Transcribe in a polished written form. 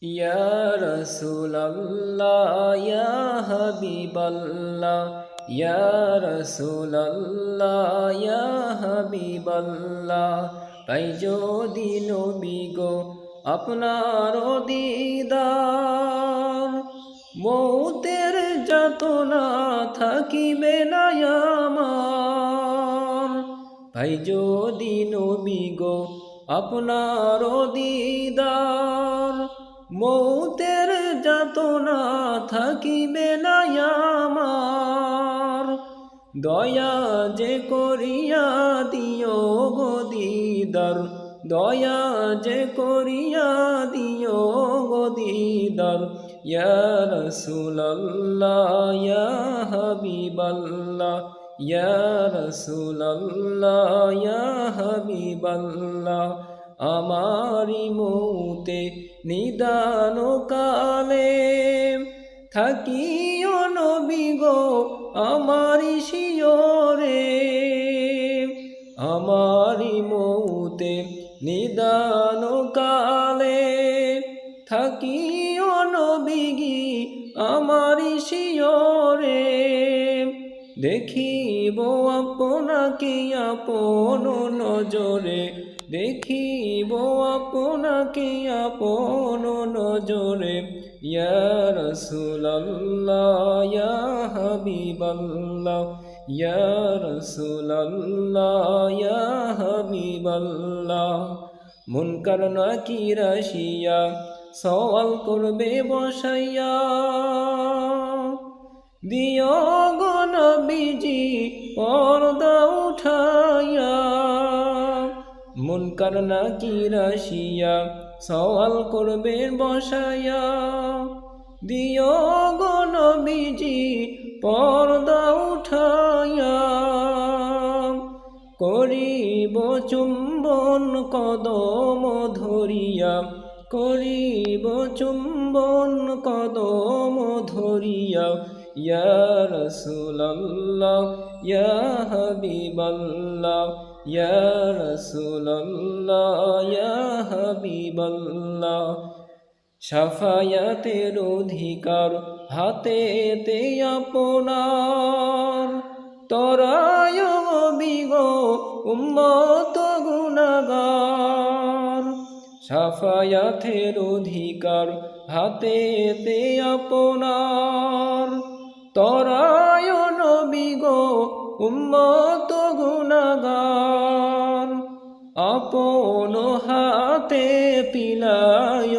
ইয়া রাসূলাল্লাহ ইয়া হাবিবাল্লাহ ইয়া রাসূলাল্লাহ ইয়া হাবিবাল্লাহ পাই যদি নবী গো আপনার দিদার মৌতের যাতনা থাকিবে না আমার ভাই যদি নবী গো আপনার দিদার মৌতের যাতনা থাকিবে না আমার দয়া যে করিয়া দিও গো দিদার দয়া যে করিয়া দিও গো দিদার ইয়া রাসূলুল্লাহ ইয়া হাবিবাল্লাহ ইয়া রাসূলুল্লাহ ইয়া হাবিবাল্লাহ আমারি মৌতে নিদান কালে থাকিও নবী গো আমারি শিয়রে আমারি মৌতে নিদান কালে থাকিও নবী গি আমারি শিয়রে দেখিব আপনাকে আপন নজরে দেখিব আপনাকে আপন নজরে ইয়া রাসূলুল্লাহ ইয়া হাবিবাল্লাহ ইয়া রাসূলুল্লাহ ইয়া হাবিবাল্লাহ মুনকার নাকির আসিয়া সওয়াল করবে বসাইয়া দিও গো নবীজি পর্দা উঠাইয়া মুনকার নাকির আসিয়া সওয়াল করবে বসাইয়া দিও গো নবীজি পর্দা উঠাইয়া করিব চুম্বন কদম ধরিয়া করিব চুম্বন কদম ধরিয়া ইয়া রাসূলুল্লাহ ইয়া হাবিবাল্লাহ ইয়া রাসূলুল্লাহ ইয়া হাবিবাল্লাহ শাফায়াতের অধিকার হাতেতে আপনার তরায় বিগো উম্মত গুনাহগার শাফায়াতের অধিকার হাতেতে আপনার তরায় নবী গো উম্মত গুনাহগার আপন হাতে পিলায়